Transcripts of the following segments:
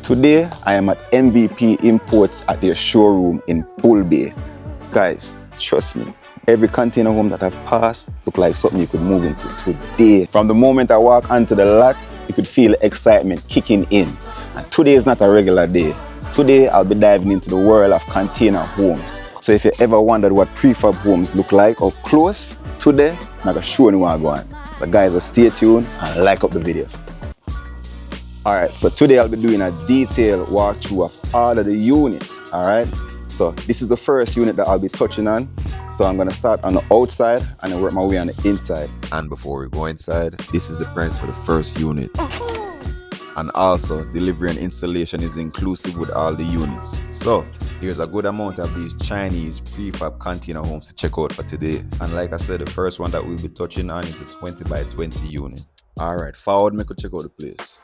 Today, I am at MVP Imports at their showroom in Bull Bay. Guys, trust me, every container home that I've passed looked like something you could move into today. From the moment I walk onto the lot, you could feel the excitement kicking in. And today is not a regular day. Today, I'll be diving into the world of container homes. So if you ever wondered what prefab homes look like up close, today, I'm going to show you where I'm going. So guys, stay tuned and like up the video. Alright, so today I'll be doing a detailed walkthrough of all of the units, alright? So this is the first unit that I'll be touching on. So I'm gonna start on the outside and then work my way on the inside. And before we go inside, this is the price for the first unit. And also, delivery and installation is inclusive with all the units. So, here's a good amount of these Chinese prefab container homes to check out for today. And like I said, the first one that we'll be touching on is a 20 by 20 unit. Alright, forward, make a check out the place.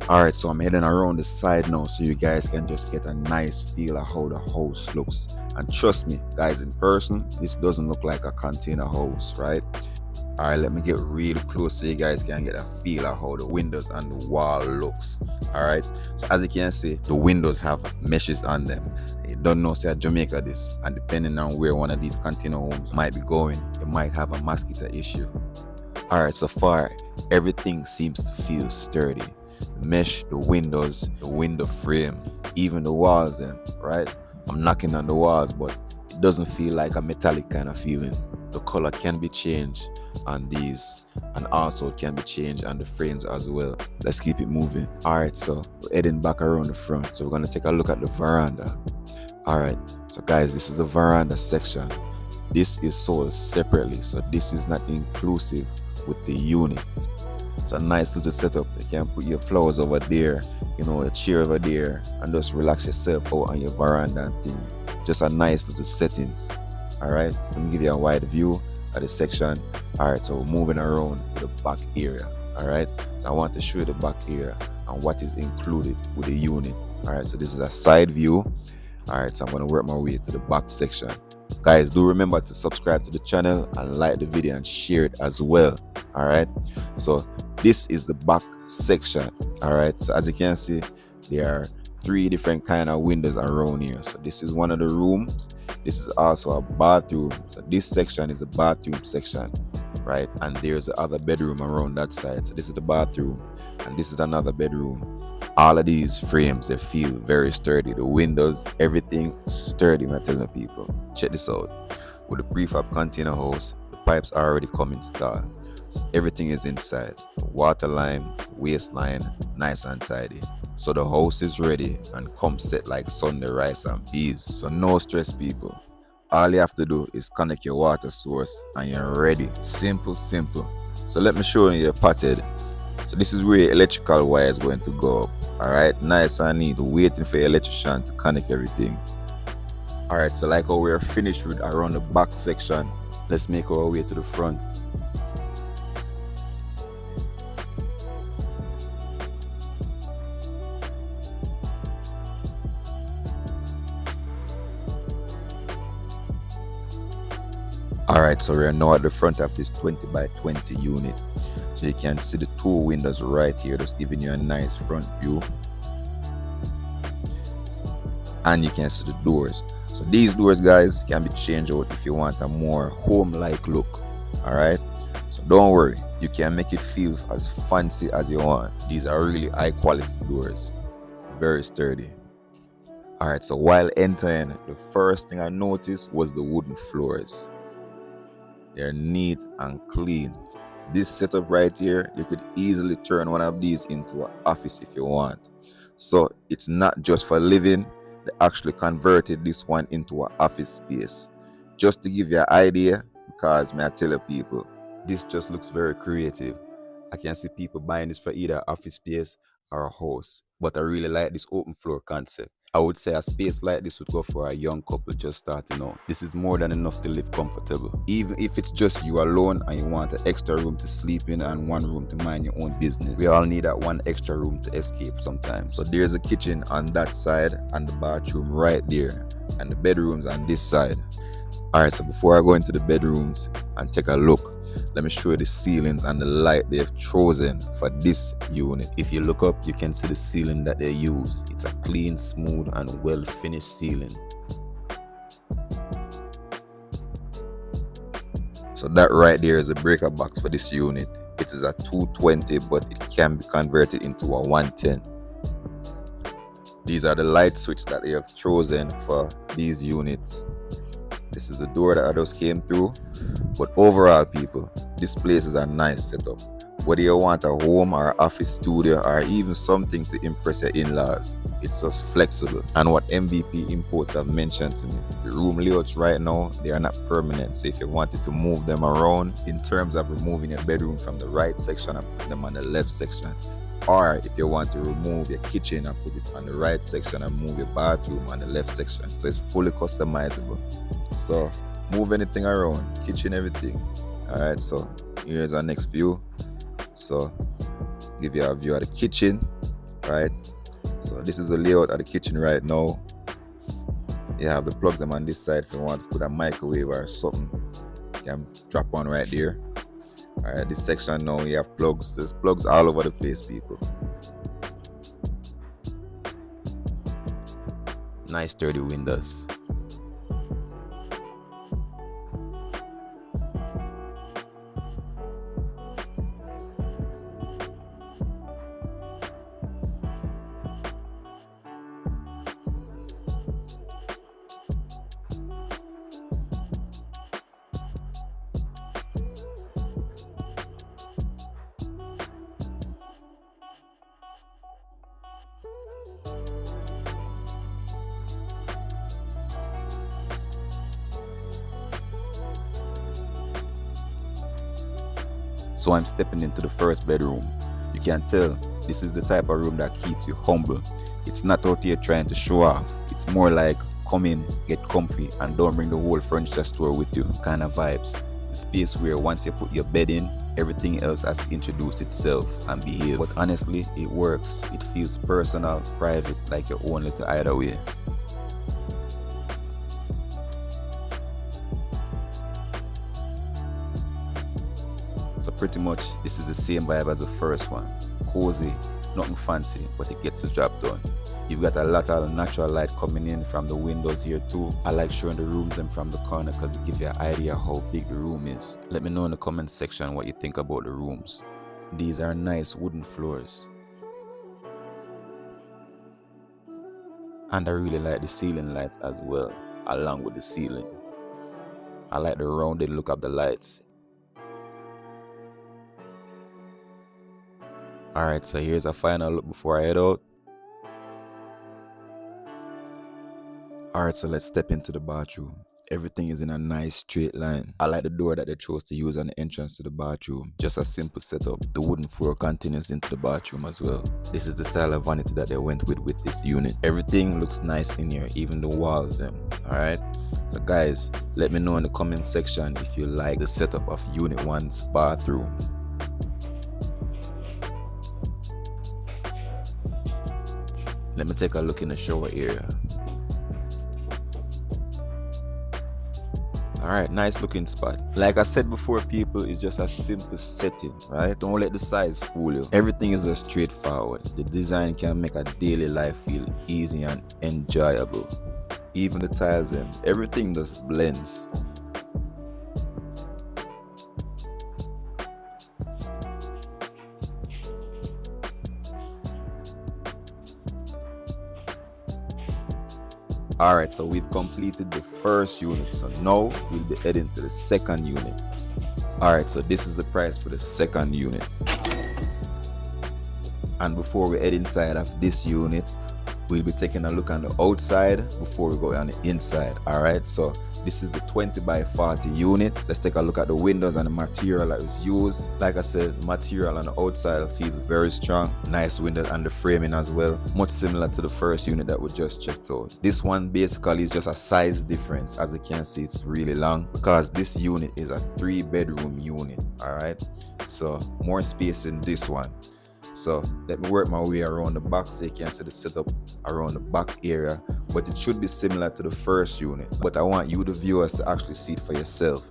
Alright, so I'm heading around the side now so you guys can just get a nice feel of how the house looks. And trust me, guys, in person, this doesn't look like a container house, right? Alright, let me get real close so you guys can get a feel of how the windows and the wall looks. Alright, so as you can see, the windows have meshes on them. You don't know, say at Jamaica this, and depending on where one of these container homes might be going, you might have a mosquito issue. Alright, so far, everything seems to feel sturdy. The mesh, the windows, the window frame, even the walls then, right? I'm knocking on the walls, but it doesn't feel like a metallic kind of feeling. The color can be changed on these, and also can be changed on the frames as well. Let's keep it moving. Alright, so we're heading back around the front. So we're gonna take a look at the veranda. Alright, so guys, this is the veranda section. This is sold separately, so this is not inclusive with the unit. It's a nice little setup. You can put your flowers over there, you know, a chair over there, and just relax yourself out on your veranda and thing. Just a nice little settings. Alright, so I'm gonna give you a wide view of the section. Alright, so we're moving around to the back area. Alright, so I want to show you the back area and what is included with the unit. Alright, so this is a side view. Alright, so I'm gonna work my way to the back section. Guys, do remember to subscribe to the channel and like the video and share it as well. Alright, so this is the back section. Alright, so as you can see, there are 3 different kind of windows around here. So this is one of the rooms. This is also a bathroom. So this section is the bathroom section, right? And there's the other bedroom around that side. So this is the bathroom and this is another bedroom. All of these frames, they feel very sturdy. The windows, everything sturdy, I'm telling people. Check this out. With the prefab container house, the pipes are already come installed. So everything is inside. The water line, waistline, nice and tidy. So the house is ready and come set like Sunday rice and peas. So no stress, people. All you have to do is connect your water source and you're ready. Simple, simple. So let me show you the potted. So this is where your electrical wire is going to go up. Alright, nice and neat. Waiting for your electrician to connect everything. Alright, so like how we're finished with around the back section, let's make our way to the front. Alright, so we're now at the front of this 20 by 20 unit. So you can see the 2 windows right here, just giving you a nice front view. And you can see the doors. So these doors, guys, can be changed out if you want a more home-like look. Alright, so don't worry, you can make it feel as fancy as you want. These are really high quality doors, very sturdy. Alright, so while entering, the first thing I noticed was the wooden floors. They're neat and clean. This setup right here, you could easily turn one of these into an office if you want. So it's not just for living, they actually converted this one into an office space. Just to give you an idea, because may I tell you people, this just looks very creative. I can see people buying this for either office space or a house. But I really like this open floor concept. I would say a space like this would go for a young couple just starting out. This is more than enough to live comfortable. Even if it's just you alone and you want an extra room to sleep in and one room to mind your own business. We all need that one extra room to escape sometimes. So there's a kitchen on that side and the bathroom right there. And the bedrooms on this side. Alright, so before I go into the bedrooms and take a look, let me show you the ceilings and the light they've chosen for this unit. If you look up, you can see the ceiling that they use. It's a clean, smooth and well finished ceiling. So that right there is a breaker box for this unit. It is a 220, but it can be converted into a 110. These are the light switch that they have chosen for these units. This is the door that I just came through. But overall, people, this place is a nice setup. Whether you want a home or office studio or even something to impress your in-laws, it's just flexible. And what MVP Imports have mentioned to me, the room layouts right now, they are not permanent. So if you wanted to move them around in terms of removing your bedroom from the right section and put them on the left section, or if you want to remove your kitchen and put it on the right section and move your bathroom on the left section, so it's fully customizable. So move anything around, kitchen, everything. All right, so here's our next view. So give you a view of the kitchen, right? So this is the layout of the kitchen right now. You have the plugs them on this side. If you want to put a microwave or something, you can drop one right there. All right, this section now you have plugs. There's plugs all over the place, people. Nice sturdy windows. So I'm stepping into the first bedroom. You can tell this is the type of room that keeps you humble. It's not out here trying to show off. It's more like come in, get comfy, and don't bring the whole furniture store with you kind of vibes. The space where once you put your bed in, everything else has to introduce itself and behave. But honestly, it works. It feels personal, private, like your own little hideaway. So pretty much this is the same vibe as the first one. Cozy, nothing fancy, but it gets the job done. You've got a lot of natural light coming in from the windows here too. I like showing the rooms and from the corner because it gives you an idea how big the room is. Let me know in the comment section what you think about the rooms. These are nice wooden floors. And I really like the ceiling lights as well, along with the ceiling. I like the rounded look of the lights. Alright, so here's a final look before I head out. Alright, so let's step into the bathroom. Everything is in a nice straight line. I like the door that they chose to use on the entrance to the bathroom. Just a simple setup. The wooden floor continues into the bathroom as well. This is the style of vanity that they went with this unit. Everything looks nice in here, even the walls them. Alright, so guys, let me know in the comment section if you like the setup of Unit 1's bathroom. Let me take a look in the shower area. Alright, nice looking spot. Like I said before, people, it's just a simple setting, right? Don't let the size fool you. Everything is just straightforward. The design can make a daily life feel easy and enjoyable. Even the tiles and everything just blends. Alright, so we've completed the first unit, so now we'll be heading to the second unit. Alright, so this is the price for the second unit. And before we head inside of this unit, we'll be taking a look on the outside before we go on the inside. Alright, so this is the 20 by 40 unit. Let's take a look at the windows and the material that was used. Like I said, the material on the outside feels very strong. Nice window and the framing as well. Much similar to the first unit that we just checked out. This one basically is just a size difference. As you can see, it's really long because this unit is a 3-bedroom unit. Alright, so more space in this one. So let me work my way around the back so you can see the setup around the back area, but it should be similar to the first unit, but I want you the viewers to actually see it for yourself.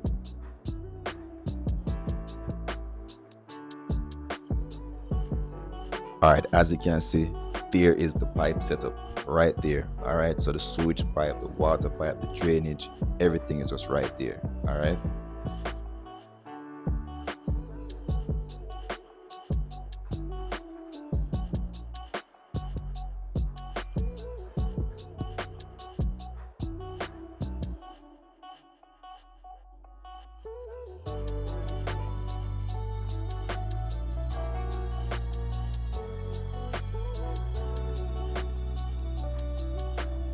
Alright, as you can see, there is the pipe setup right there. Alright, so the sewage pipe, the water pipe, the drainage, everything is just right there. Alright.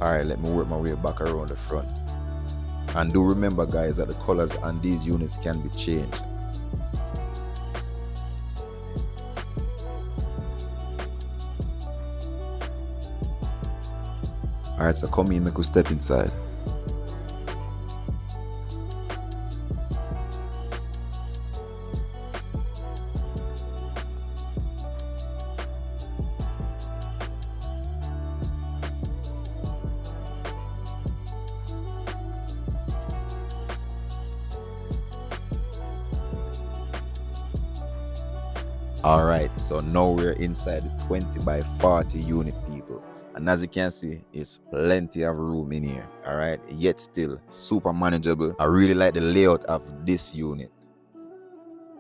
Alright, let me work my way back around the front. And do remember guys that the colors on these units can be changed. Alright, so come in, make we step inside. Alright, so now we're inside the 20 by 40 unit, people. And as you can see, it's plenty of room in here. Alright, yet still super manageable. I really like the layout of this unit.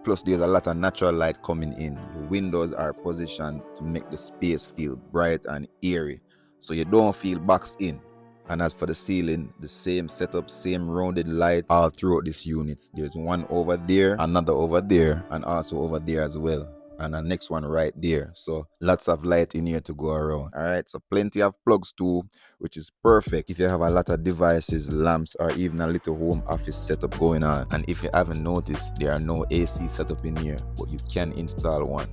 Plus there's a lot of natural light coming in. The windows are positioned to make the space feel bright and airy, so you don't feel boxed in. And as for the ceiling, the same setup, same rounded lights all throughout this unit. There's one over there, another over there, and also over there as well. And the next one right there. So lots of light in here to go around. Alright, so plenty of plugs too, which is perfect if you have a lot of devices, lamps, or even a little home office setup going on. And if you haven't noticed, there are no AC setup in here, but you can install one.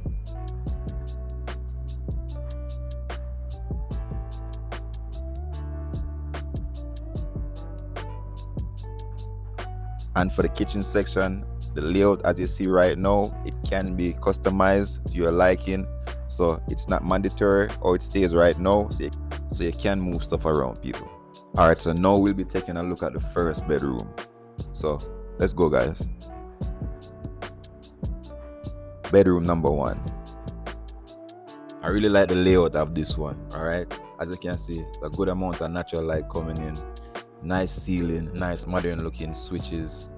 And for the kitchen section, the layout as you see right now, it can be customized to your liking, so it's not mandatory or it stays right now, so you can move stuff around, people. Alright, so now we'll be taking a look at the first bedroom. So let's go guys. Bedroom number 1. I really like the layout of this one. Alright, as you can see, a good amount of natural light coming in, nice ceiling, nice modern looking switches.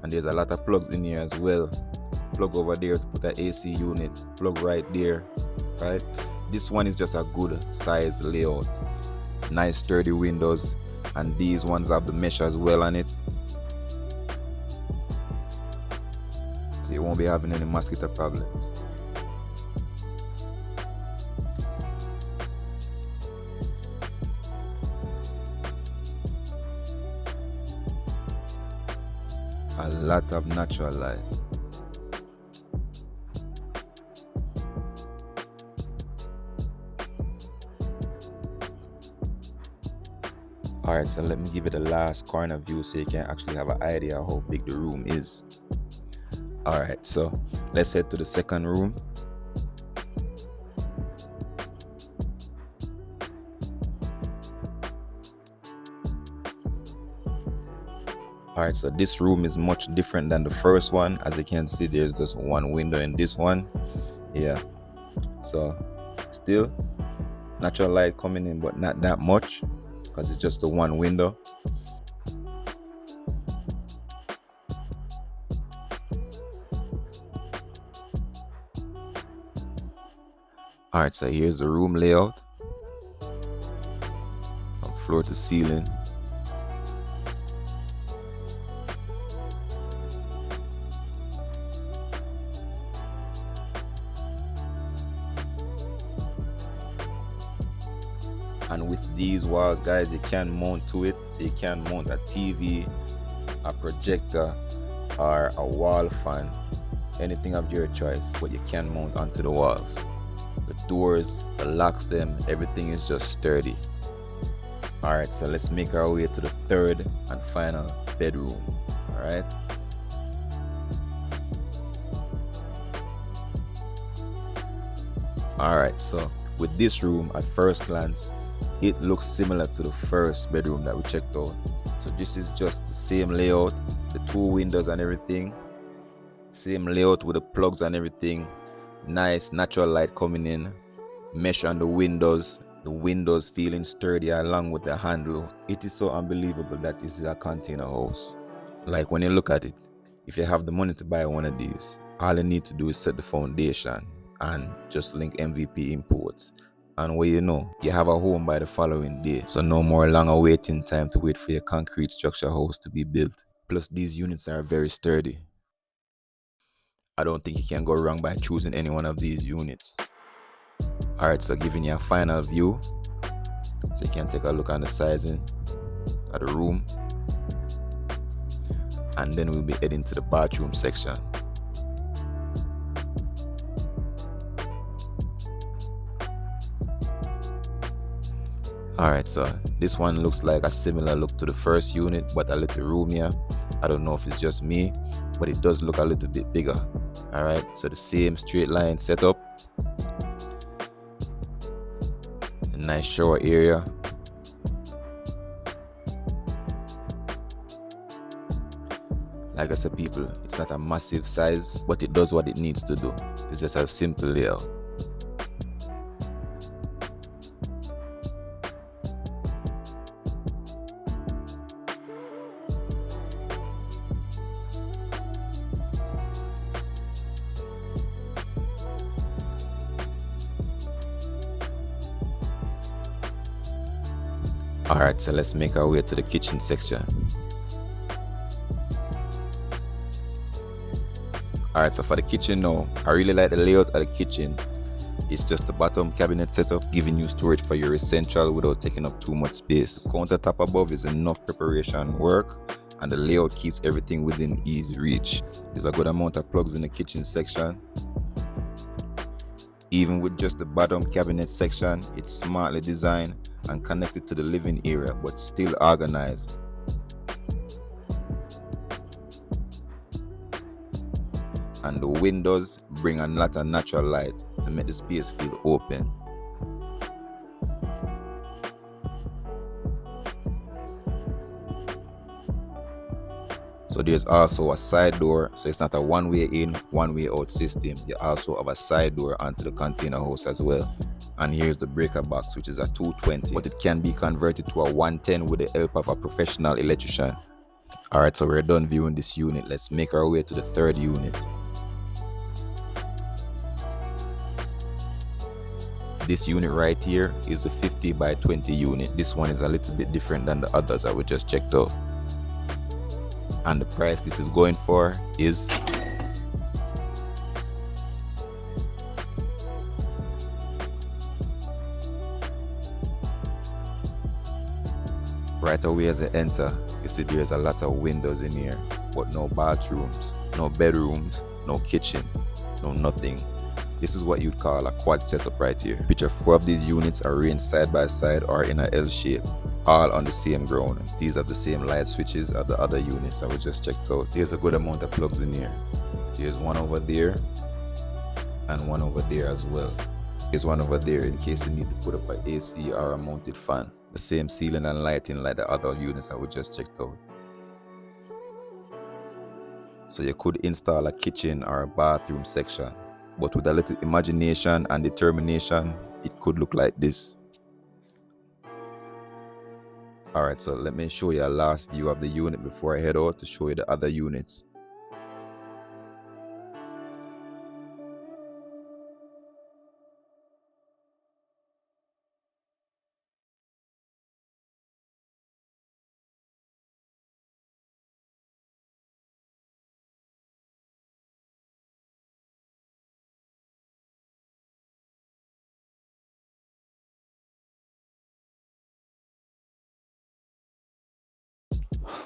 And there's a lot of plugs in here as well. Plug over there to put an AC unit, plug right there, right? This one is just a good size layout. Nice sturdy windows, and these ones have the mesh as well on it. So you won't be having any mosquito problems. A lot of natural light. Alright, so let me give it a last corner view so you can actually have an idea how big the room is. Alright, so let's head to the second room. Alright, so this room is much different than the first one. As you can see, there's just one window in this one. Yeah, so still natural light coming in, but not that much because it's just the one window. Alright, so here's the room layout from floor to ceiling. And with these walls, guys, you can mount to it. So you can mount a TV, a projector, or a wall fan, anything of your choice, but you can mount onto the walls. The doors, the locks, them, everything is just sturdy. Alright, so let's make our way to the third and final bedroom. Alright. Alright, so with this room, at first glance, it looks similar to the first bedroom that we checked out. So this is just the same layout, the two windows and everything. Same layout with the plugs and everything. Nice natural light coming in. Mesh on the windows feeling sturdy along with the handle. It is so unbelievable that this is a container house. Like when you look at it, if you have the money to buy one of these, all you need to do is set the foundation and just link MVP imports. And what you know, you have a home by the following day. So no more longer waiting time to wait for your concrete structure house to be built. Plus these units are very sturdy. I don't think you can go wrong by choosing any one of these units. Alright, so giving you a final view, so you can take a look on the sizing of the room, and then we'll be heading to the bathroom section. Alright, so this one looks like a similar look to the first unit, but a little roomier. I don't know if it's just me, but it does look a little bit bigger. Alright, so the same straight line setup, a nice shower area, like I said, people, it's not a massive size, but it does what it needs to do. It's just a simple layout. Alright, so let's make our way to the kitchen section. Alright, so for the kitchen now, I really like the layout of the kitchen. It's just a bottom cabinet setup, giving you storage for your essential without taking up too much space. Countertop above is enough preparation work, and the layout keeps everything within easy reach. There's a good amount of plugs in the kitchen section. Even with just the bottom cabinet section, it's smartly designed and connected to the living area, but still organized. And the windows bring a lot of natural light to make the space feel open. So there's also a side door, so it's not a one-way in, one-way out system. You also have a side door onto the container house as well. And here's the breaker box, which is a 220, but it can be converted to a 110 with the help of a professional electrician. Alright, so we're done viewing this unit. Let's make our way to the third unit. This unit right here is the 50 by 20 unit. This one is a little bit different than the others that we just checked out. And the price this is going for is right away as you enter. You see there's a lot of windows in here, but no bathrooms, no bedrooms, no kitchen, no nothing. This is what you'd call a quad setup right here. Picture 4 of these units are arranged side by side or in a L shape, all on the same ground. These are the same light switches of the other units that we just checked out. There's a good amount of plugs in here. There's one over there and one over there as well. There's one over there in case you need to put up an AC or a mounted fan. The same ceiling and lighting like the other units that we just checked out. So you could install a kitchen or a bathroom section, but with a little imagination and determination, it could look like this. Alright, so let me show you a last view of the unit before I head out to show you the other units.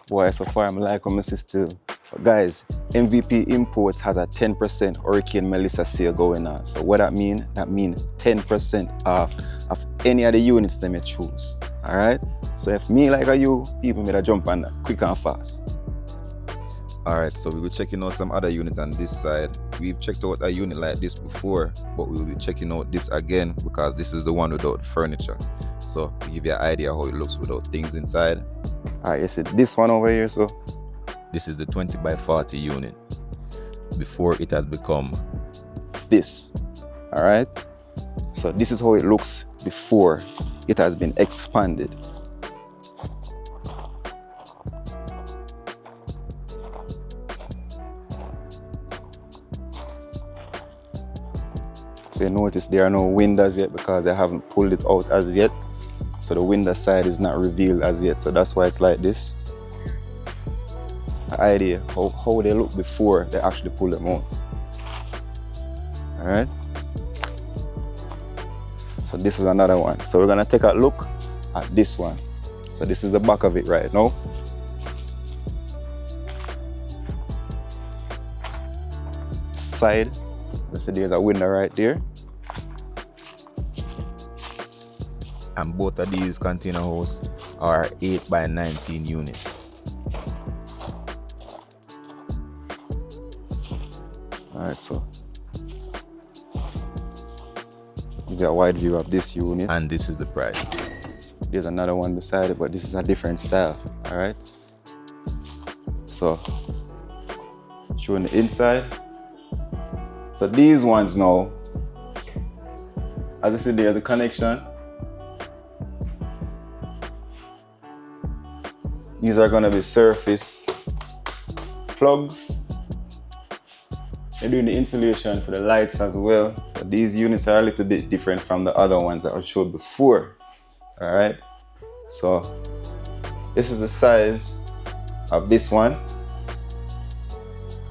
Boy, so far I'm like what my sister. But guys, MVP Imports has a 10% Hurricane Melissa sale going on. So what that mean? That means 10% off of any of the units that you choose. Alright? So if me like you, people better jump on that quick and fast. Alright, so we will be checking out some other unit on this side. We've checked out a unit like this before, but we will be checking out this again because this is the one without the furniture. So to give you an idea how it looks without things inside. Alright, you see this one over here, so This is the 20 by 40 unit. Before it has become this. Alright? So this is how it looks before it has been expanded. So you notice there are no windows yet because I haven't pulled it out as yet. So the window side is not revealed as yet. So that's why it's like this. The idea of how they look before they actually pull them out. All right. So this is another one. So we're gonna take a look at this one. So this is the back of it right now. Side. So there's a window right there. And both of these container houses are 8 by 19 units. Alright, so you get a wide view of this unit. And this is the price. There's another one beside it, but this is a different style. Alright. So showing the inside. So these ones now, as I said, there's the connection. These are gonna be surface plugs. They're doing the insulation for the lights as well. So these units are a little bit different from the other ones that I showed before. All right. So this is the size of this one.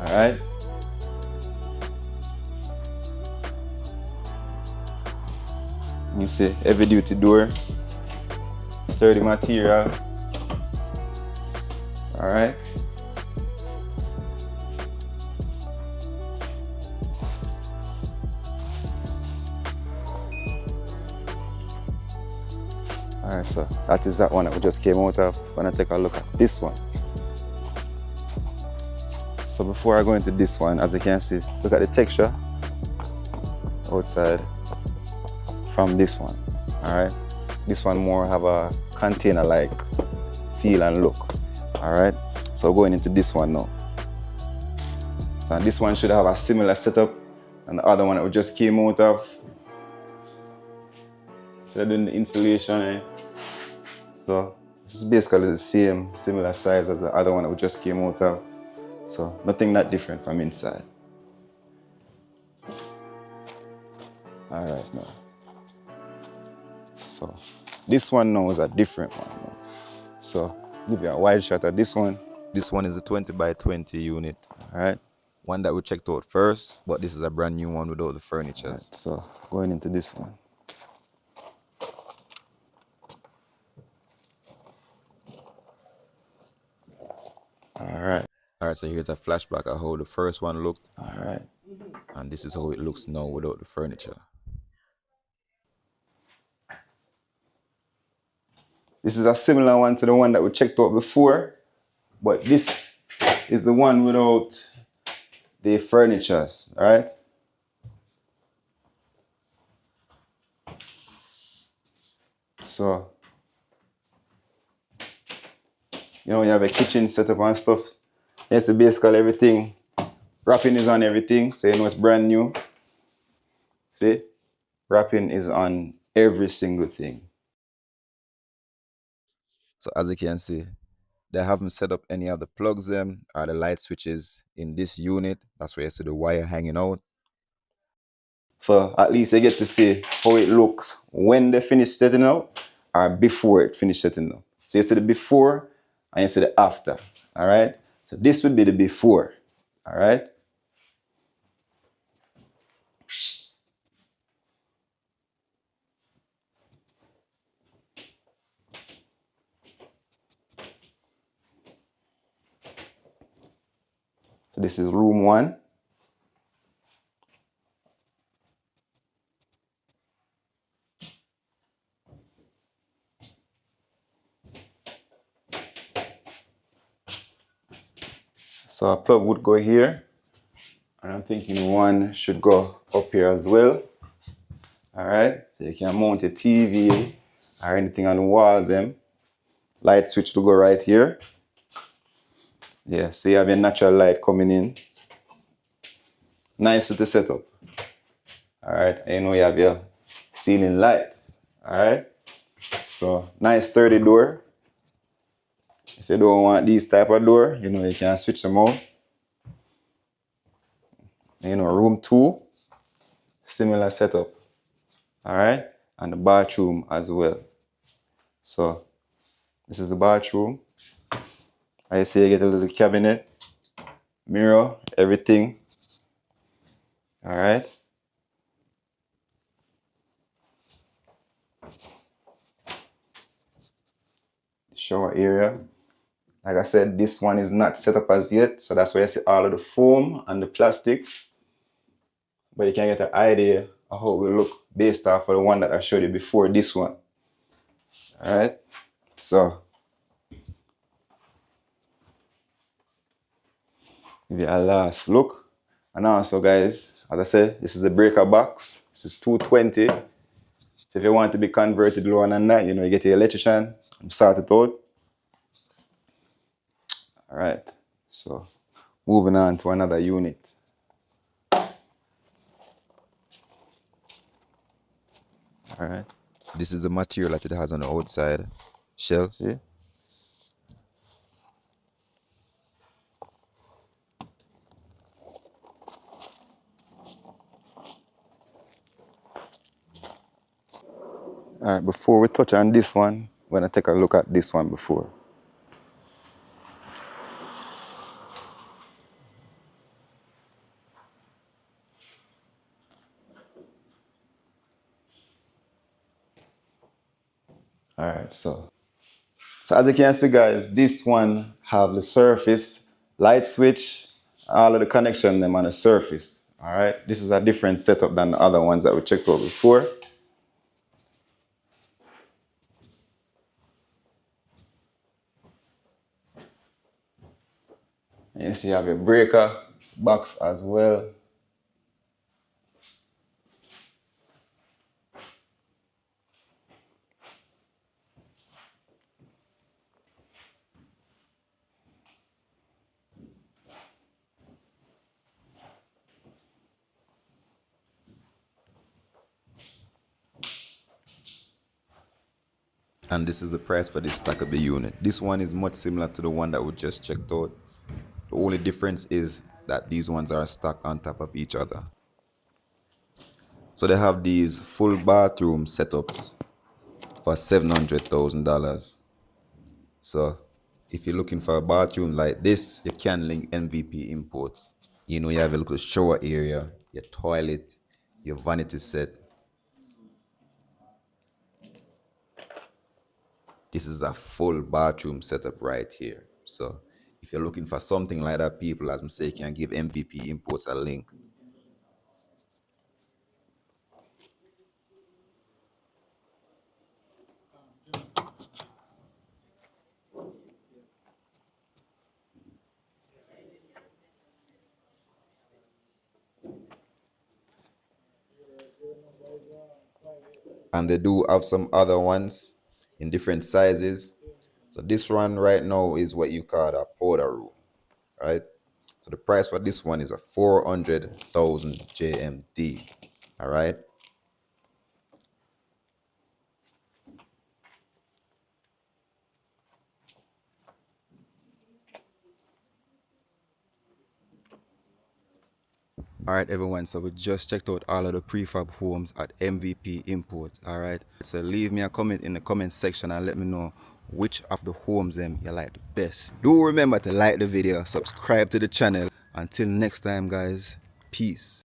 All right. You see heavy duty doors, sturdy material. All right. All right, so that is that one that we just came out of. I'm gonna take a look at this one. So before I go into this one, as you can see, look at the texture outside from this one. All right, this one more have a container-like feel and look. All right, so going into this one now. So this one should have a similar setup and the other one that we just came out of. So doing the insulation, eh? So this is basically the same, similar size as the other one that we just came out of. So nothing that different from inside. All right now. So this one now is a different one now. So give you a wide shot of this one. This one is a 20 by 20 unit. All right. One that we checked out first, but this is a brand new one without the furniture. Right, so going into this one. All right. All right, so here's a flashback of how the first one looked. All right. And this is how it looks now without the furniture. This is a similar one to the one that we checked out before, but this is the one without the furnitures, all right? So, you know, you have a kitchen setup and stuff. Yes, so basically everything, wrapping is on everything, so you know it's brand new. See? Wrapping is on every single thing. So as you can see, they haven't set up any of the plugs or the light switches in this unit. That's where you see the wire hanging out. So at least you get to see how it looks when they finish setting out or before it finished setting up. So you see the before and you see the after, all right? So this would be the before, all right? So this is room 1. So a plug would go here. And I'm thinking one should go up here as well. All right, so you can mount a TV or anything on the walls. Light switch to go right here. Yeah, so you have your natural light coming in. Nice to set up. All right, and you know you have your ceiling light. Alright? So nice sturdy door. If you don't want these type of door, you know, you can switch them out. You know, room 2, similar setup. Alright? And the bathroom as well. So this is the bathroom. I see you get a little cabinet, mirror, everything. Alright? Shower area. Like I said, this one is not set up as yet, so that's why you see all of the foam and the plastic. But you can get an idea of how it will look based off of the one that I showed you before this one. Alright? So give you a last look. And also guys, as I said, this is a breaker box. This is 220. So if you want to be converted lower than that, you know, you get your electrician and start it out. Alright, so moving on to another unit. Alright. This is the material that it has on the outside shell. See? Alright, before we touch on this one, we're gonna take a look at this one before. Alright, so as you can see guys, this one have the surface, light switch, all of the connection them on the surface. Alright, this is a different setup than the other ones that we checked out before. And you see you have a breaker box as well. And this is the price for this stackable unit. This one is much similar to the one that we just checked out. The only difference is that these ones are stacked on top of each other. So they have these full bathroom setups for $700,000. So if you're looking for a bathroom like this, you can link MVP Imports. You know, you have a little shower area, your toilet, your vanity set. This is a full bathroom setup right here. So if you're looking for something like that, people, as I say, can give MVP Imports a link. And they do have some other ones in different sizes. So this one right now is what you call a powder room, right? So the price for this one is a 400,000 JMD, all right? Alright everyone, so we just checked out all of the prefab homes at MVP Imports. Alright, so leave me a comment in the comment section and let me know which of the homes you like the best. Do remember to like the video, subscribe to the channel. Until next time guys, peace.